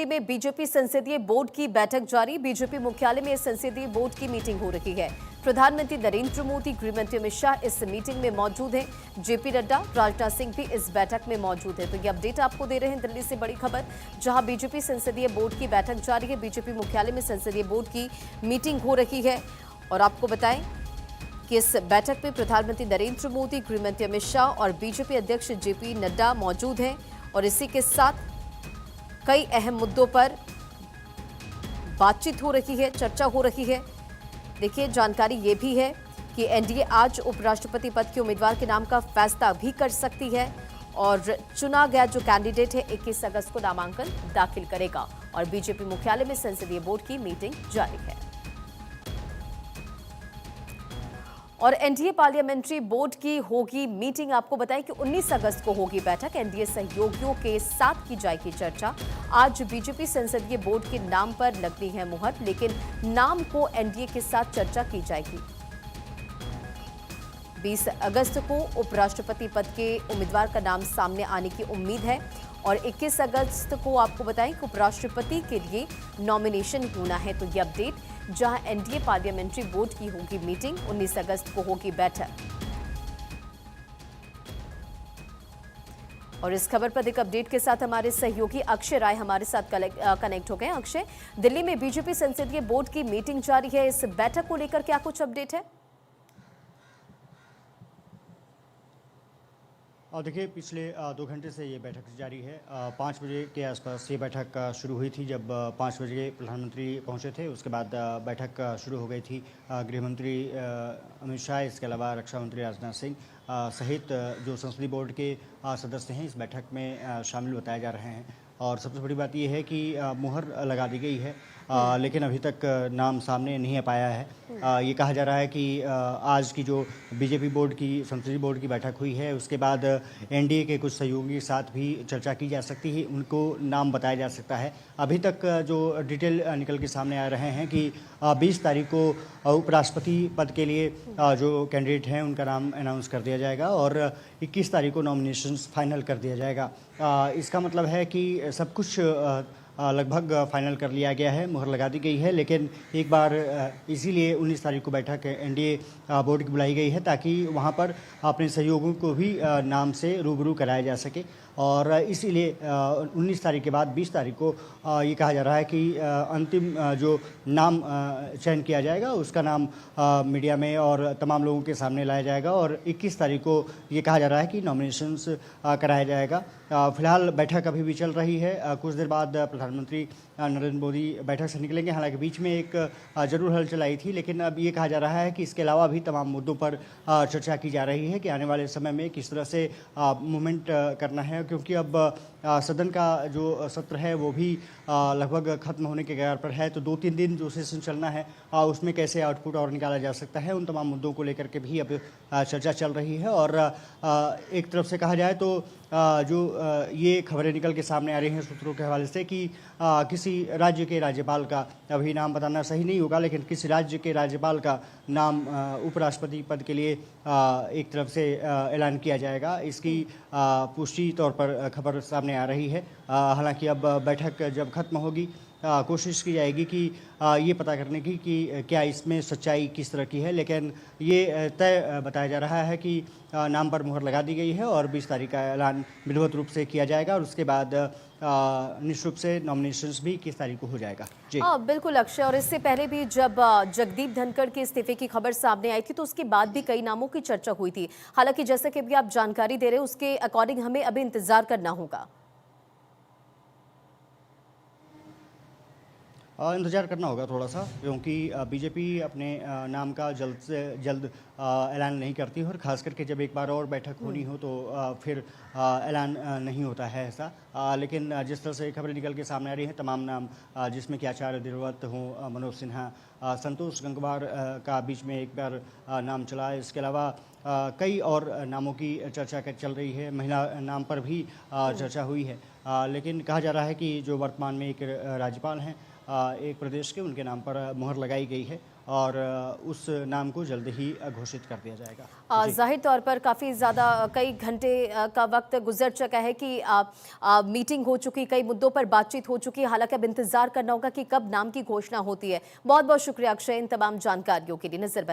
दिल्ली में बीजेपी संसदीय बोर्ड की बैठक जारी। बीजेपी मुख्यालय में संसदीय बोर्ड की मीटिंग हो रही है। प्रधानमंत्री नरेंद्र मोदी, गृहमंत्री अमित शाह इस मीटिंग में मौजूद हैं। जेपी नड्डा, राजनाथ सिंह भी इस बैठक में मौजूद हैं। तो ये अपडेट आपको दे रहे हैं दिल्ली से बड़ी खबर, जहां बीजेपी संसदीय बोर्ड की बैठक जारी है। बीजेपी मुख्यालय में संसदीय बोर्ड की मीटिंग हो रही है और आपको बताएं कि इस बैठक में प्रधानमंत्री नरेंद्र मोदी, गृहमंत्री अमित शाह और बीजेपी अध्यक्ष जेपी नड्डा मौजूद हैं और इसी के साथ कई अहम मुद्दों पर बातचीत हो रही है, चर्चा हो रही है। देखिए, जानकारी ये भी है कि एनडीए आज उपराष्ट्रपति पद के उम्मीदवार के नाम का फैसला भी कर सकती है और चुना गया जो कैंडिडेट है 21 अगस्त को नामांकन दाखिल करेगा और बीजेपी मुख्यालय में संसदीय बोर्ड की मीटिंग जारी है। और एनडीए पार्लियामेंट्री बोर्ड की होगी मीटिंग। आपको बताएं कि 19 अगस्त को होगी बैठक। एनडीए सहयोगियों के साथ की जाएगी चर्चा। आज बीजेपी संसदीय बोर्ड के नाम पर लगनी है मुहर, लेकिन नाम को एनडीए के साथ चर्चा की जाएगी। 20 अगस्त को उपराष्ट्रपति पद के उम्मीदवार का नाम सामने आने की उम्मीद है और 21 अगस्त को आपको बताएं कि उपराष्ट्रपति के लिए नॉमिनेशन होना है। तो ये अपडेट, जहां एनडीए पार्लियामेंट्री बोर्ड की होगी मीटिंग, 19 अगस्त को होगी बैठक। और इस खबर पर एक अपडेट के साथ हमारे सहयोगी अक्षय राय हमारे साथ कनेक्ट हो गए। अक्षय, दिल्ली में बीजेपी संसदीय बोर्ड की मीटिंग जारी है, इस बैठक को लेकर क्या कुछ अपडेट है? देखिए, पिछले 2 घंटे से ये बैठक जारी है। 5 बजे के आसपास ये बैठक शुरू हुई थी। जब 5 बजे प्रधानमंत्री पहुंचे थे, उसके बाद बैठक शुरू हो गई थी। गृहमंत्री अमित शाह, इसके अलावा रक्षा मंत्री राजनाथ सिंह सहित जो संसदीय बोर्ड के सदस्य हैं, इस बैठक में शामिल बताए जा रहे हैं। और सबसे बड़ी बात यह है कि मुहर लगा दी गई है, लेकिन अभी तक नाम सामने नहीं आ पाया है। ये कहा जा रहा है कि आज की जो बीजेपी बोर्ड की संसदीय बोर्ड की बैठक हुई है, उसके बाद एनडीए के कुछ सहयोगी के साथ भी चर्चा की जा सकती है, उनको नाम बताया जा सकता है। अभी तक जो डिटेल निकल के सामने आ रहे हैं कि 20 तारीख को उपराष्ट्रपति पद के लिए जो कैंडिडेट हैं उनका नाम अनाउंस कर दिया जाएगा और 21 तारीख को नॉमिनेशंस फाइनल कर दिया जाएगा। इसका मतलब है कि सब कुछ लगभग फाइनल कर लिया गया है, मुहर लगा दी गई है। लेकिन एक बार इसीलिए 19 तारीख को बैठक एनडीए बोर्ड की बुलाई गई है, ताकि वहां पर अपने सहयोगियों को भी नाम से रूबरू कराया जा सके। और इसीलिए 19 तारीख के बाद 20 तारीख को ये कहा जा रहा है कि अंतिम जो नाम चयन किया जाएगा, उसका नाम मीडिया में और तमाम लोगों के सामने लाया जाएगा और 21 तारीख को ये कहा जा रहा है कि नॉमिनेशंस कराया जाएगा। फिलहाल बैठक अभी भी चल रही है। कुछ देर बाद प्रधानमंत्री नरेंद्र मोदी बैठक से निकलेंगे। हालांकि बीच में एक जरूर हलचल आई थी, लेकिन अब ये कहा जा रहा है कि इसके अलावा भी तमाम मुद्दों पर चर्चा की जा रही है कि आने वाले समय में किस तरह से मूवमेंट करना है, क्योंकि अब सदन का जो सत्र है वो भी लगभग खत्म होने के कगार पर है। तो 2-3 दिन जो सेशन चलना है, उसमें कैसे आउटपुट और निकाला जा सकता है, उन तमाम मुद्दों को लेकर के भी अब चर्चा चल रही है। और एक तरफ से कहा जाए तो जो ये खबरें निकल के सामने आ रही हैं सूत्रों के हवाले से कि किसी राज्य के राज्यपाल का, अभी नाम बताना सही नहीं होगा, लेकिन किसी राज्य के राज्यपाल का नाम उपराष्ट्रपति पद के लिए एक तरफ से ऐलान किया जाएगा। इसकी पुष्टि तौर पर खबर सामने आ रही है। हालांकि अब बैठक जब खत्म होगी, कोशिश की जाएगी कि ये पता करने की कि क्या इसमें सच्चाई किस तरह की है। लेकिन ये तय बताया जा रहा है कि नाम पर मुहर लगा दी गई है और 20 तारीख का ऐलान विधिवत रूप से किया जाएगा और उसके बाद निश्चित रूप से नॉमिनेशंस भी 21 तारीख को हो जाएगा। जी हाँ, बिल्कुल अक्षय। और इससे पहले भी जब जगदीप धनखड़ के इस्तीफे की खबर सामने आई थी, तो उसके बाद भी कई नामों की चर्चा हुई थी। हालांकि जैसा कि अभी आप जानकारी दे रहे हैं, उसके अकॉर्डिंग हमें अभी इंतजार करना होगा। इंतजार करना होगा थोड़ा सा, क्योंकि बीजेपी अपने नाम का जल्द से जल्द ऐलान नहीं करती और ख़ास करके जब एक बार और बैठक होनी हो तो फिर ऐलान नहीं होता है ऐसा। लेकिन जिस तरह से खबरें निकल के सामने आ रही हैं, तमाम नाम जिसमें कि आचार्य देवव्रत हों, मनोज सिन्हा, संतोष गंगवार का बीच में एक बार नाम चला है। इसके अलावा कई और नामों की चर्चा चल रही है। महिला नाम पर भी चर्चा हुई है। लेकिन कहा जा रहा है कि जो वर्तमान में एक राज्यपाल हैं एक प्रदेश के, उनके नाम पर मुहर लगाई गई है और उस नाम को जल्द ही घोषित कर दिया जाएगा। जी। जाहिर तौर पर काफ़ी ज़्यादा कई घंटे का वक्त गुजर चुका है कि मीटिंग हो चुकी, कई मुद्दों पर बातचीत हो चुकी है। हालांकि अब इंतजार करना होगा कि कब नाम की घोषणा होती है। बहुत बहुत शुक्रिया अक्षय इन तमाम जानकारियों के लिए। नजर